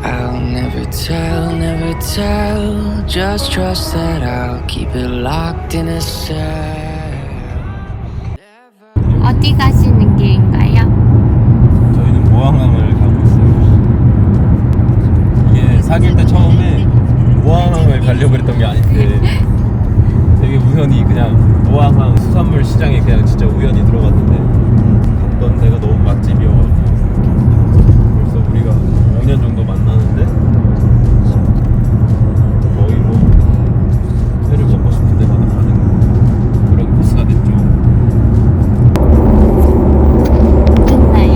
I'll never tell, just trust that I'll keep it locked in a cell. 어디 가시는 길인가요? 저희는 모항항을 가고 있어요. 이게 사귈 때 처음에 모항항을 가려고 했던 게 아닌데 되게 우연히 그냥 모항항 수산물 시장에 그냥 진짜 우연히 들어갔는데 갔던 데가 너무 맛집이어가지고 벌써 우리가 5년 정도 만나는데 거의 뭐 회를 먹고 싶은 데마다 가는 그런 코스가 됐죠. 됐나요?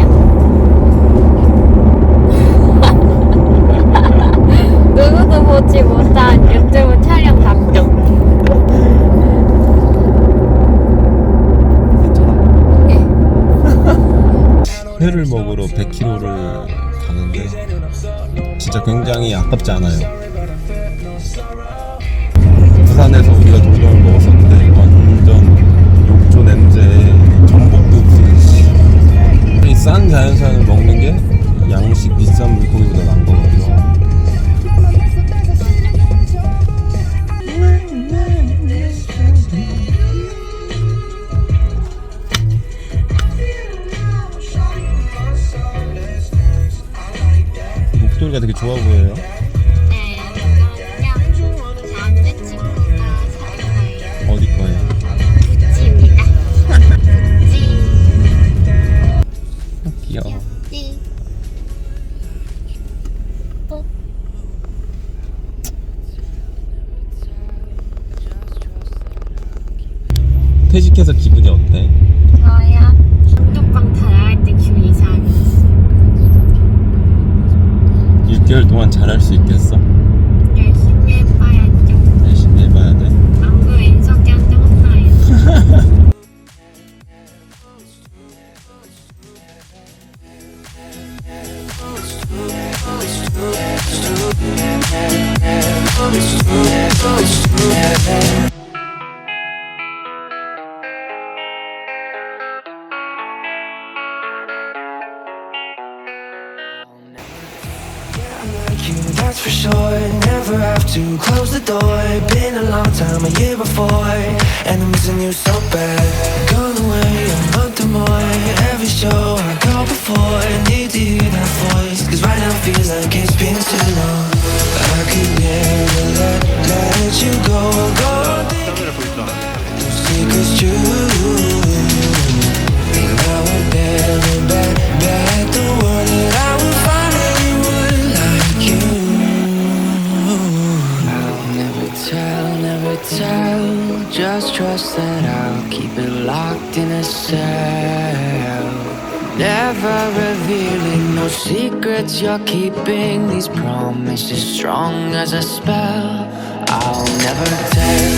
누구도 보지 못한 유튜브 촬영 감독. 회를 먹으러 100km를 가는데 진짜 굉장히 아깝지 않아요. 부산에서 우리가 돌돔을 먹었었는데 완전 욕조 냄새, 전복도 없이 이 싼 자연산을 먹는 게 양식 비싼 물고기보다 나은 거거든요. 목소리가 되게 좋아 보여요. 네, 이거는요, 남자친구가 산 거예요. 어디 거예요? 구찌입니다. 구찌. 귀여워. 구찌. 뽀. 퇴직해서 기분이 어때? 저야 뚜껑 다 나갈 때 기분 이상해. 6개월 동안 잘할 수 있겠어? 열심히 해봐야죠. 열심히 해봐야 돼. 안 그러면 인석이한테 혼나요. That's for sure. Never have to close the door. Been a long time, a year before, and I'm missing you so bad. Gone away a month or more. Every show I go before, need to hear that voice, 'cause right now feels like it's been too long. I could never let you go on thinking those secrets true. And I would never bet the world that I would find anyone like you. I'll never tell, just trust that I'll keep it locked in a cell. Never revealing no secrets you're keeping, these promises strong as a spell. I'll never tell.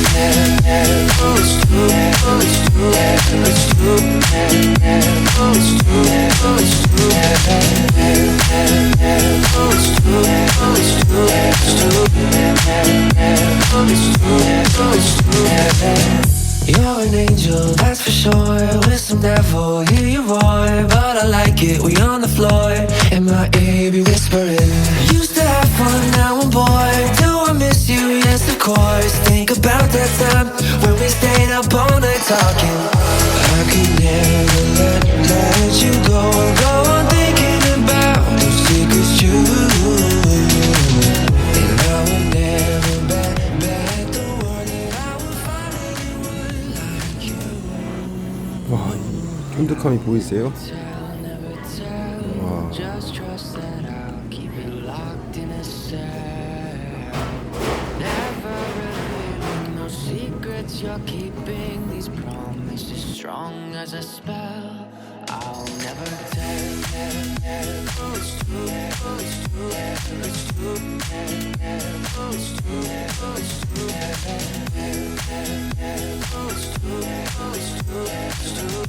Oh, it's true. Oh, it's true. Oh, it's true. Oh, it's true. Oh, it's true. Oh, it's true. Oh, it's true. It's true. Oh, it's true. Oh, it's true. You're an angel, that's for sure. With some devil, hear you roar. But I like it, we on the floor. In my ear, be whispering. Used to have fun, now I'm bored. Do I miss you? Yes, of course. Think about that time when we stayed up all night talking. I could never let you go. Go on thinking about those secrets true. And I would never bet the world that I would find anyone like you. 와, 쫀득함이 보이세요? 와. Just trust that I'll keep it locked in a cell. Never revealing no secrets you're keeping, these promises strong as a spell. I'll never tell. Oh, it's true. Oh, it's true. Oh, it's true. Oh, it's true. Oh, it's true. Oh, it's true. Oh, it's true. It's true.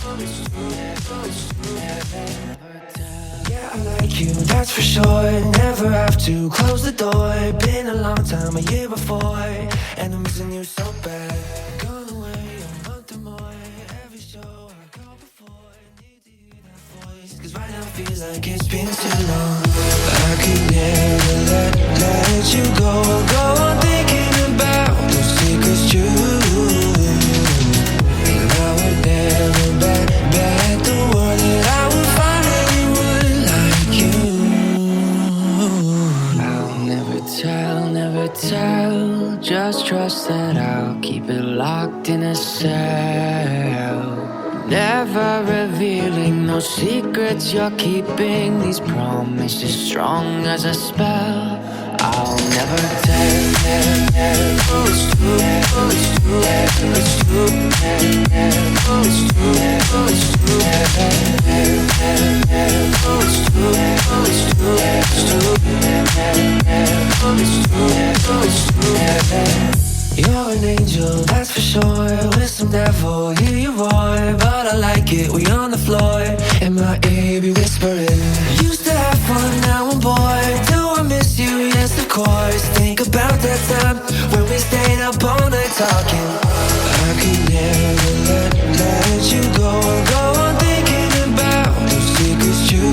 Oh, it's true. Oh, it's true. Never tell. Yeah, I like you, that's for sure. Never have to close the door. Been a long time, a year before, and I'm missing you so bad. Gone away a month or more. Every show I go before, need to hear that voice, 'cause right now feel like it's been too long. I could never let you go. Go on thinking about those secrets true. And I would never bet the world that I would find anyone like you. I'll never tell. Just trust that I'll keep it locked in a cell. Never revealing no secrets you're keeping. These promises strong as a spell. I'll never tell. It's true. It's true. It's true. It's true. It's true. It's true. It's true. It's true. You're an angel, that's for sure. With some devil, hear you roar. But I like it, we on the floor. In my ear, be whispering. Used to have fun, now I'm bored. Do I miss you? Yes, of course. Think about that time when we stayed up all night talking. I could never let you go. Go on thinking about those secrets true.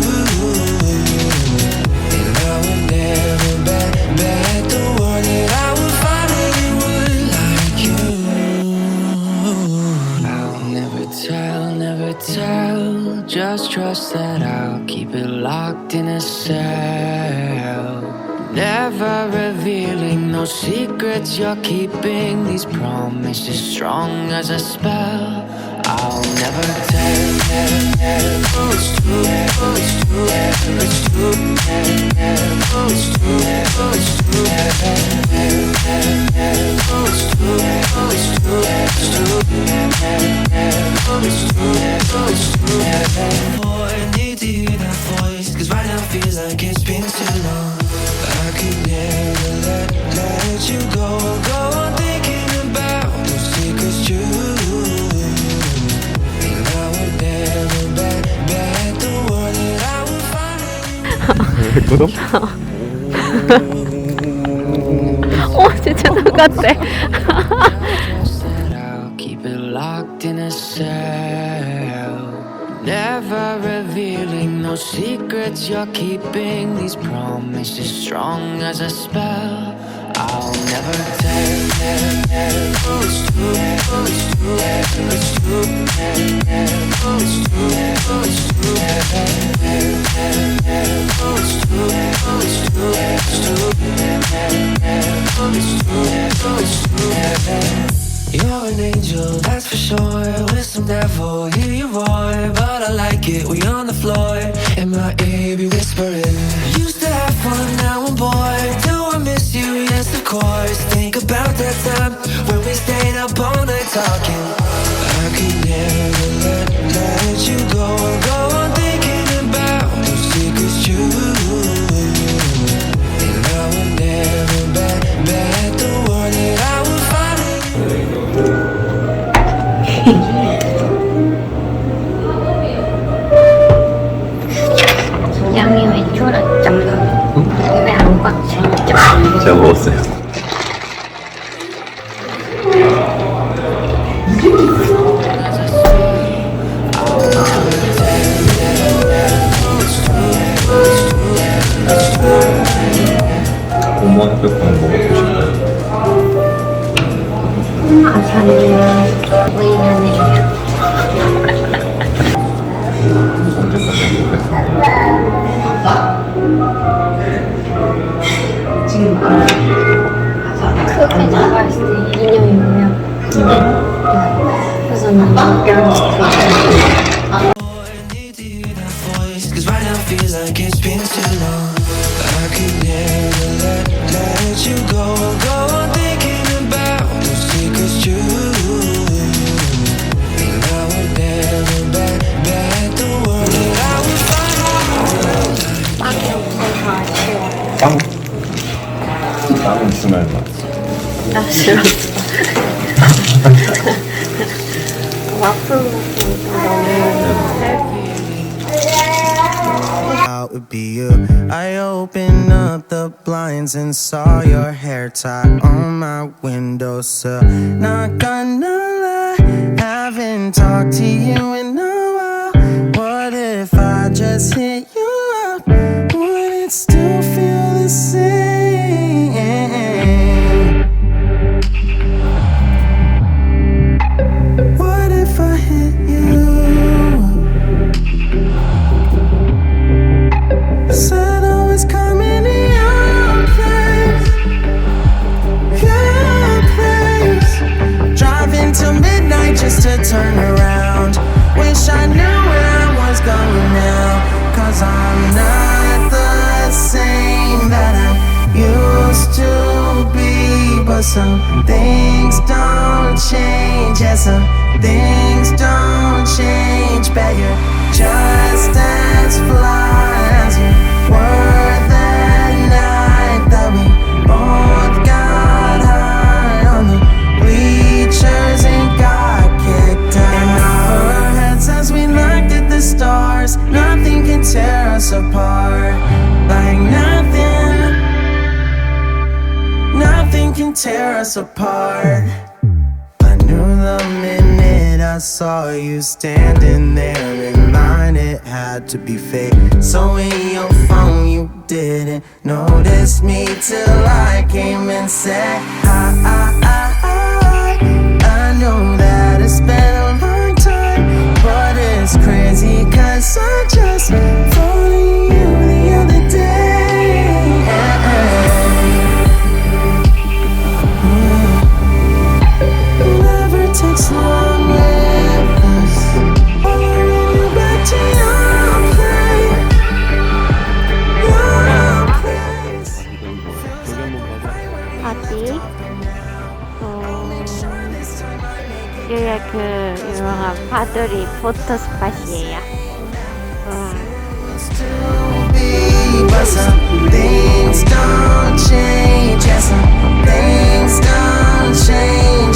And I would never bet the world that I would find anyone like you. I'll never tell. Just trust that I'll keep it locked in a cell. Never revealing no secrets you're keeping. These promises strong as a spell. I'll never tell. It's true. It's true. It's true. It's true. It's true. It's true. It's true. It's true. I need to hear that voice, 'cause right now I feel like it's been too long. I could never let you go. Go on thinking about those secrets true. And I would never bet the world that I would find 구독? 오 진짜 똑같아. I'll keep it locked in a cell. Never revealing no secrets you're keeping. These promises strong as a spell. I'll never tell. It's true. It's true. It's true. It's true. It's true. It's true. It's true. It's true. You're an angel, that's for sure. With some devil, hear you roar. But I like it, we on the floor. In my ear, be whispering. Used to have fun, now I'm bored. Do I miss you? Yes, of course. Think about that time when we stayed up all night talking. I could never let you go. Go on thinking about those secrets true. And I would never bet the world that I would find it. 양이 왜 줄었죠? 왜 안 꽉 찼죠? 제가 먹었어요. 고모한 흑백빵 먹어보고 싶어요. 아사는 우인하네요. 언제까지 흑백빵? 지금 크게 잡았을 때 2년이면 그래서 너무 Need to hear that voice, 'cause right now I feel like it's been too long. I could never let you go. Go on thinking about those secrets true. And I would never bet the world that I would find. 빵이 없어서 아쉬워. 빵? 빵은 있으면 나 싫었어. 와플 먹고 너무 셀프. It would be you. I opened up the blinds and saw your hair tie on my windowsill. Not gonna lie, haven't talked to you in a while. What if I just hit you up, would it still feel the same? What if I hit you up? Said I was coming to your place, your place. Driving till midnight just to turn around. Wish I knew where I was going now, 'cause I'm not the same that I used to be. But some things don't change, yeah, some things don't change. Bet you're just as fly as you were that night that we both got high on the bleachers and got kicked out. In our heads as we looked at the stars, nothing can tear us apart. Like nothing can tear us apart. I knew the minute I saw you standing there in line, it had to be fate. So in your phone you didn't notice me till I came and said hi. I know that it's been a long time, but it's crazy 'cause I just thought of you the other day. Never takes long with us. Oh, we're back to your place, your place. 어디? 여기가 그 유명한 파도리 포토 스팟이에요. But some things don't change, yeah, some things don't change.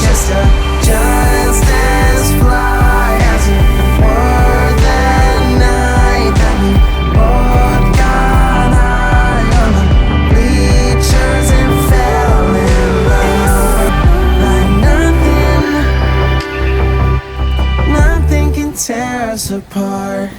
Just as fly as you were that night that we both got high on the bleachers and fell in love. Like nothing can tear us apart.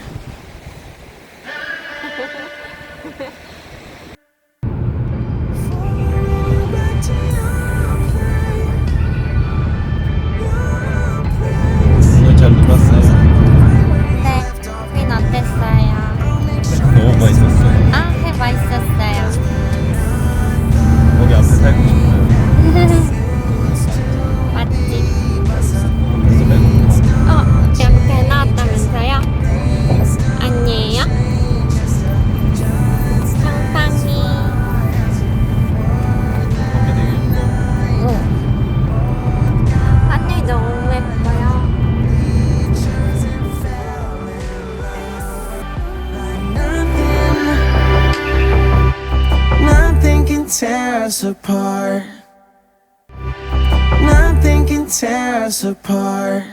오늘 잘 놀았어요. 네, 퀸 어땠어요? 너무 맛있었어요. 아, 회 맛있었어요. 거기 앞에 살고 싶어요. 맛집. 벌써 배고파. 여기 배 나왔다면서요? 아니에요? 상상이. 거기 되게 예뻐. 하늘이 너무 예뻐요. Nothing can tear us apart. Nothing can tear us apart.